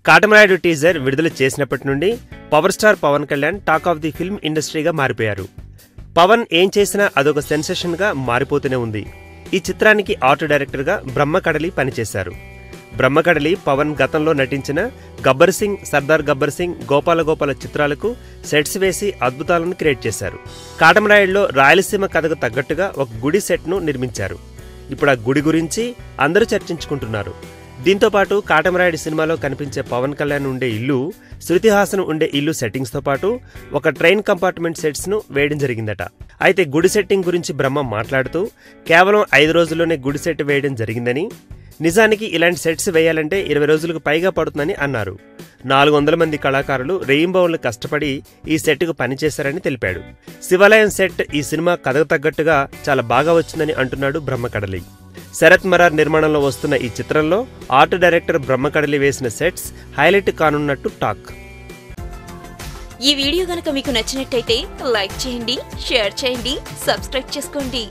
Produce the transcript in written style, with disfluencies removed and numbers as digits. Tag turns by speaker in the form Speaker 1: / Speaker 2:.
Speaker 1: Katamarayudu teaser విడుదల చేసినప్పటి నుండి power star Pawan Kalyan talk of the film ఇండస్ట్రీగా మారిపోయారు. పవన్ ఏం చేసినా అదొక సెన్సేషన్గా మారిపోతూనే ఉంది. ఈ చిత్రానికి ఆర్ట్ డైరెక్టర్గా బ్రహ్మకడలి పనిచేశారు. బ్రహ్మకడలి పవన్ గతంలో నటించిన గబ్బర్ సింగ్, సర్దార్ గబ్బర్ సింగ్, గోపాల గోపాల చిత్రాలకు సెట్స్ వేసి అద్భుతాలను క్రియేట్ చేశారు. కాటమరాయుడులో రాయలసీమ కథకు తగ్గట్టుగా ఒక గుడి సెట్ను నిర్మించారు. ఇప్పుడు ఆ గుడి గురించి అందరూ చర్చించుకుంటున్నారు. దీంతోపాటు కాటమరాయుడు సినిమాలో కనిపించే పవన్ కళ్యాణ్ ఉండే ఇల్లు, శృతి హాసన్ ఉండే ఇల్లు సెట్టింగ్స్తో పాటు ఒక ట్రైన్ కంపార్ట్మెంట్ సెట్స్ను వేయడం జరిగిందట. అయితే గుడి సెట్టింగ్ గురించి బ్రహ్మ మాట్లాడుతూ కేవలం 5 రోజుల్లోనే గుడి సెట్ వేయడం జరిగిందని, నిజానికి ఇలాంటి సెట్స్ వేయాలంటే 20 రోజులకు పైగా పడుతుందని అన్నారు. 400 మంది కళాకారులు రెయింబౌన్లు కష్టపడి ఈ సెట్కు పనిచేశారని తెలిపాడు. శివాలయం సెట్ ఈ సినిమా కథకు తగ్గట్టుగా చాలా బాగా వచ్చిందని అంటున్నాడు బ్రహ్మకడలి. శరత్ మరార్ నిర్మాణంలో వస్తున్న ఈ చిత్రంలో ఆర్ట్ డైరెక్టర్ బ్రహ్మకడలి వేసిన సెట్స్ హైలైట్ కానున్నట్టు టాక్.
Speaker 2: ఈ వీడియో గనుక మీకు నచ్చినట్టయితే లైక్ చేయండి, షేర్ చేయండి, సబ్స్క్రైబ్ చేసుకోండి.